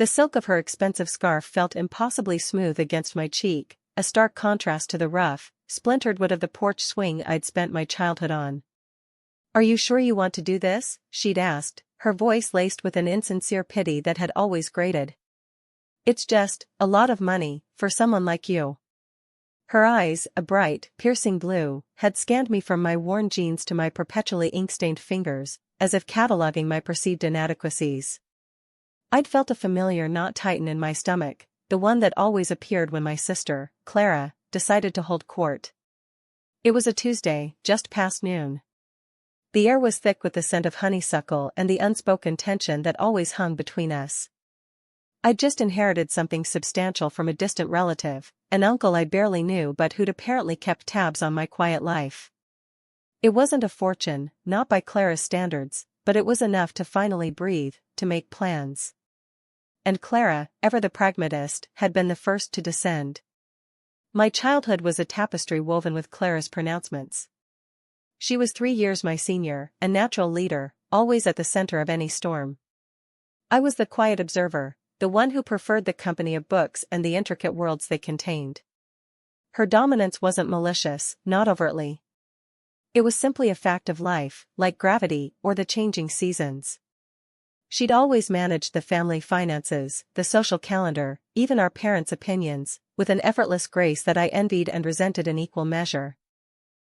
The silk of her expensive scarf felt impossibly smooth against my cheek, a stark contrast to the rough, splintered wood of the porch swing I'd spent my childhood on. "Are you sure you want to do this?" she'd asked, her voice laced with an insincere pity that had always grated. "It's just a lot of money for someone like you." Her eyes, a bright, piercing blue, had scanned me from my worn jeans to my perpetually ink-stained fingers, as if cataloging my perceived inadequacies. I'd felt a familiar knot tighten in my stomach, the one that always appeared when my sister, Clara, decided to hold court. It was a Tuesday, just past noon. The air was thick with the scent of honeysuckle and the unspoken tension that always hung between us. I'd just inherited something substantial from a distant relative, an uncle I barely knew but who'd apparently kept tabs on my quiet life. It wasn't a fortune, not by Clara's standards, but it was enough to finally breathe, to make plans. And Clara, ever the pragmatist, had been the first to descend. My childhood was a tapestry woven with Clara's pronouncements. She was 3 years my senior, a natural leader, always at the center of any storm. I was the quiet observer, the one who preferred the company of books and the intricate worlds they contained. Her dominance wasn't malicious, not overtly. It was simply a fact of life, like gravity or the changing seasons. She'd always managed the family finances, the social calendar, even our parents' opinions, with an effortless grace that I envied and resented in equal measure.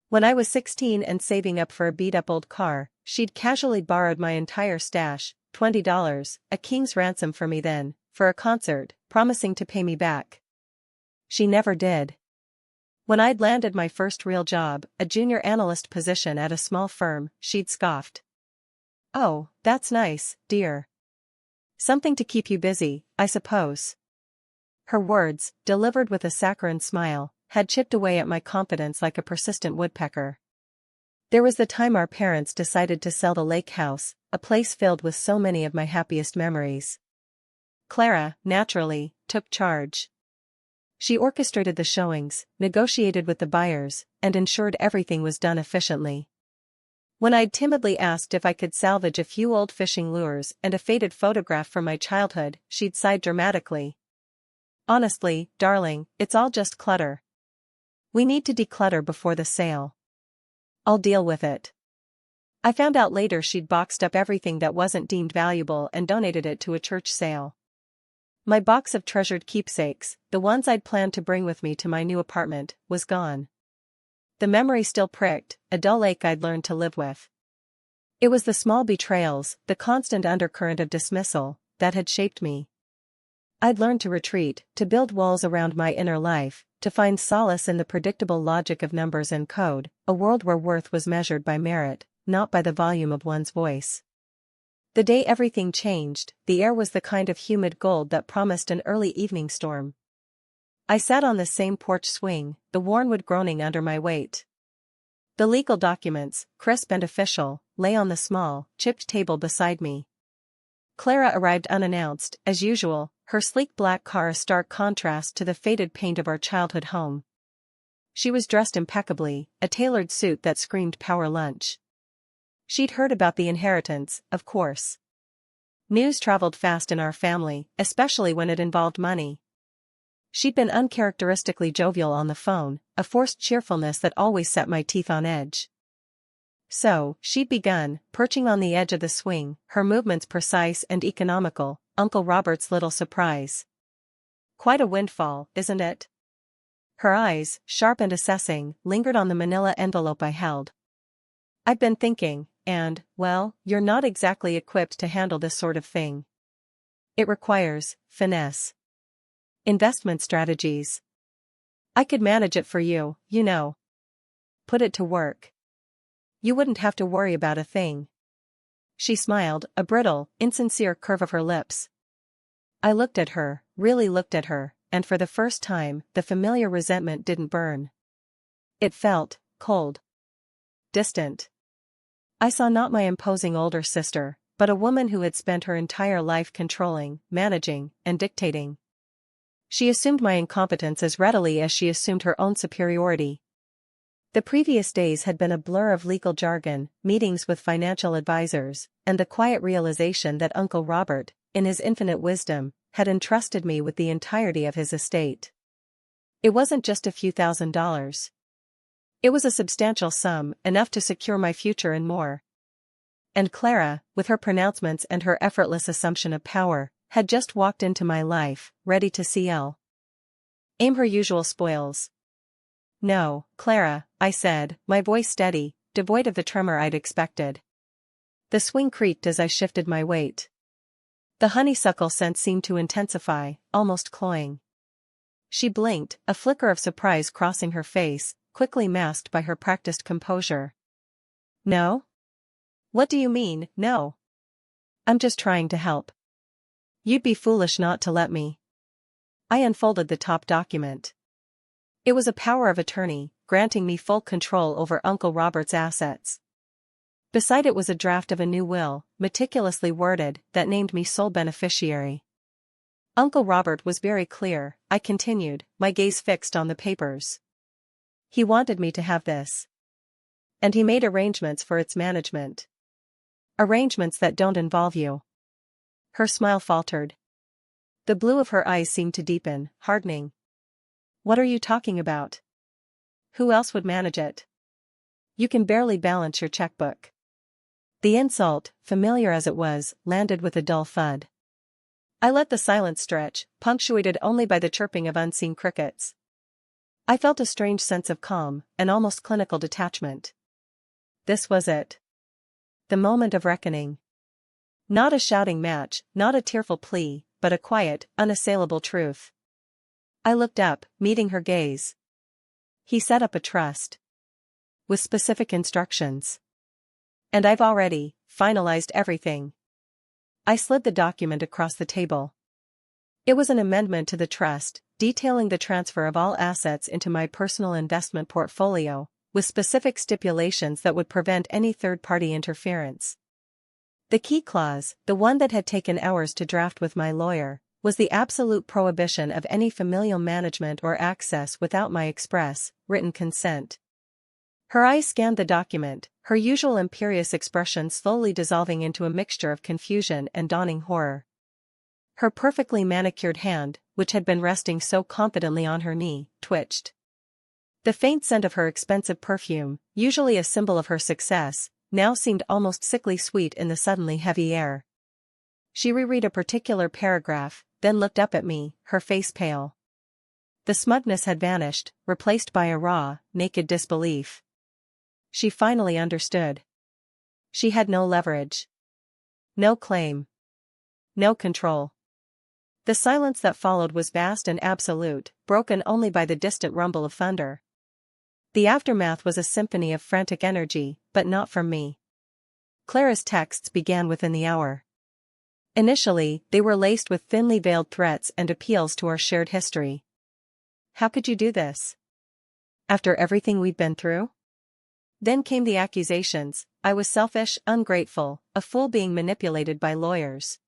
When I was 16 and saving up for a beat-up old car, she'd casually borrowed my entire stash, $20, a king's ransom for me then, for a concert, promising to pay me back. She never did. When I'd landed my first real job, a junior analyst position at a small firm, she'd scoffed. "Oh, that's nice, dear. Something to keep you busy, I suppose." Her words, delivered with a saccharine smile, had chipped away at my confidence like a persistent woodpecker. There was the time our parents decided to sell the lake house, a place filled with so many of my happiest memories. Clara, naturally, took charge. She orchestrated the showings, negotiated with the buyers, and ensured everything was done efficiently. When I'd timidly asked if I could salvage a few old fishing lures and a faded photograph from my childhood, she'd sighed dramatically. "Honestly, darling, it's all just clutter. We need to declutter before the sale. I'll deal with it." I found out later she'd boxed up everything that wasn't deemed valuable and donated it to a church sale. My box of treasured keepsakes, the ones I'd planned to bring with me to my new apartment, was gone. The memory still pricked, a dull ache I'd learned to live with. It was the small betrayals, the constant undercurrent of dismissal, that had shaped me. I'd learned to retreat, to build walls around my inner life, to find solace in the predictable logic of numbers and code, a world where worth was measured by merit, not by the volume of one's voice. The day everything changed, the air was the kind of humid gold that promised an early evening storm. I sat on the same porch swing, the worn wood groaning under my weight. The legal documents, crisp and official, lay on the small, chipped table beside me. Clara arrived unannounced, as usual, her sleek black car a stark contrast to the faded paint of our childhood home. She was dressed impeccably, a tailored suit that screamed power lunch. She'd heard about the inheritance, of course. News traveled fast in our family, especially when it involved money. She'd been uncharacteristically jovial on the phone, a forced cheerfulness that always set my teeth on edge. So, she'd begun, perching on the edge of the swing, her movements precise and economical, Uncle Robert's little surprise. "Quite a windfall, isn't it?" Her eyes, sharp and assessing, lingered on the manila envelope I held. "I've been thinking, and, well, you're not exactly equipped to handle this sort of thing. It requires finesse. Investment strategies. I could manage it for you, you know. Put it to work. You wouldn't have to worry about a thing." She smiled, a brittle, insincere curve of her lips. I looked at her, really looked at her, and for the first time, the familiar resentment didn't burn. It felt cold. Distant. I saw not my imposing older sister, but a woman who had spent her entire life controlling, managing, and dictating. She assumed my incompetence as readily as she assumed her own superiority. The previous days had been a blur of legal jargon, meetings with financial advisors, and the quiet realization that Uncle Robert, in his infinite wisdom, had entrusted me with the entirety of his estate. It wasn't just a few $1,000s. It was a substantial sum, enough to secure my future and more. And Clara, with her pronouncements and her effortless assumption of power, had just walked into my life, ready to aim her usual spoils. "No, Clara," I said, my voice steady, devoid of the tremor I'd expected. The swing creaked as I shifted my weight. The honeysuckle scent seemed to intensify, almost cloying. She blinked, a flicker of surprise crossing her face, quickly masked by her practiced composure. "No? What do you mean, no? I'm just trying to help. You'd be foolish not to let me." I unfolded the top document. It was a power of attorney, granting me full control over Uncle Robert's assets. Beside it was a draft of a new will, meticulously worded, that named me sole beneficiary. Uncle Robert was very clear, I continued, my gaze fixed on the papers. He wanted me to have this. And he made arrangements for its management. Arrangements that don't involve you. Her smile faltered. The blue of her eyes seemed to deepen, hardening. "What are you talking about? Who else would manage it? You can barely balance your checkbook." The insult, familiar as it was, landed with a dull thud. I let the silence stretch, punctuated only by the chirping of unseen crickets. I felt a strange sense of calm, an almost clinical detachment. This was it. The moment of reckoning. Not a shouting match, not a tearful plea, but a quiet, unassailable truth. I looked up, meeting her gaze. "He set up a trust. With specific instructions. And I've already finalized everything." I slid the document across the table. It was an amendment to the trust, detailing the transfer of all assets into my personal investment portfolio, with specific stipulations that would prevent any third-party interference. The key clause, the one that had taken hours to draft with my lawyer, was the absolute prohibition of any familial management or access without my express, written consent. Her eyes scanned the document, her usual imperious expression slowly dissolving into a mixture of confusion and dawning horror. Her perfectly manicured hand, which had been resting so confidently on her knee, twitched. The faint scent of her expensive perfume, usually a symbol of her success, now seemed almost sickly sweet in the suddenly heavy air. She reread a particular paragraph, then looked up at me, her face pale. The smugness had vanished, replaced by a raw, naked disbelief. She finally understood. She had no leverage. No claim. No control. The silence that followed was vast and absolute, broken only by the distant rumble of thunder. The aftermath was a symphony of frantic energy, but not from me. Clara's texts began within the hour. Initially, they were laced with thinly veiled threats and appeals to our shared history. "How could you do this? After everything we'd been through?" Then came the accusations: I was selfish, ungrateful, a fool being manipulated by lawyers.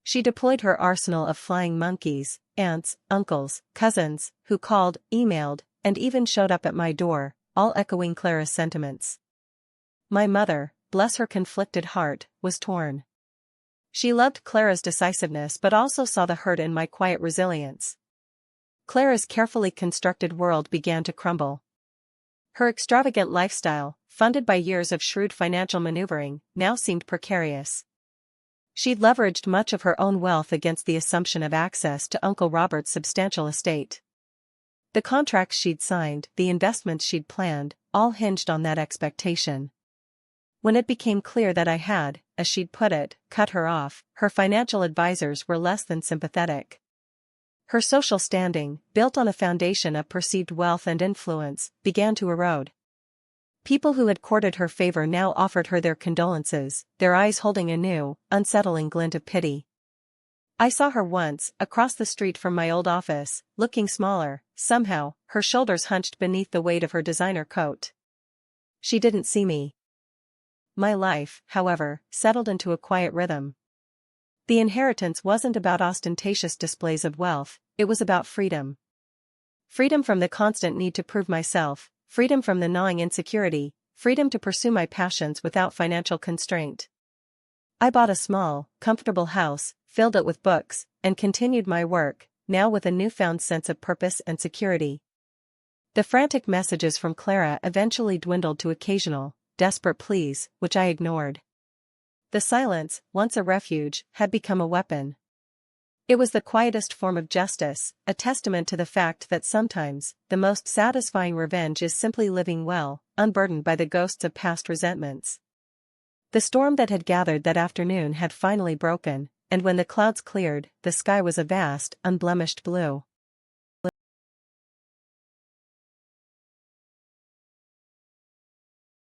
She deployed her arsenal of flying monkeys, aunts, uncles, cousins, who called, emailed, and even showed up at my door, all echoing Clara's sentiments. My mother, bless her conflicted heart, was torn. She loved Clara's decisiveness but also saw the hurt in my quiet resilience. Clara's carefully constructed world began to crumble. Her extravagant lifestyle, funded by years of shrewd financial maneuvering, now seemed precarious. She'd leveraged much of her own wealth against the assumption of access to Uncle Robert's substantial estate. The contracts she'd signed, the investments she'd planned, all hinged on that expectation. When it became clear that I had, as she'd put it, cut her off, her financial advisors were less than sympathetic. Her social standing, built on a foundation of perceived wealth and influence, began to erode. People who had courted her favor now offered her their condolences, their eyes holding a new, unsettling glint of pity. I saw her once, across the street from my old office, looking smaller, somehow, her shoulders hunched beneath the weight of her designer coat. She didn't see me. My life, however, settled into a quiet rhythm. The inheritance wasn't about ostentatious displays of wealth, it was about freedom. Freedom from the constant need to prove myself, freedom from the gnawing insecurity, freedom to pursue my passions without financial constraint. I bought a small, comfortable house, filled it with books, and continued my work, now with a newfound sense of purpose and security. The frantic messages from Clara eventually dwindled to occasional, desperate pleas, which I ignored. The silence, once a refuge, had become a weapon. It was the quietest form of justice, a testament to the fact that sometimes, the most satisfying revenge is simply living well, unburdened by the ghosts of past resentments. The storm that had gathered that afternoon had finally broken, and when the clouds cleared, the sky was a vast, unblemished blue.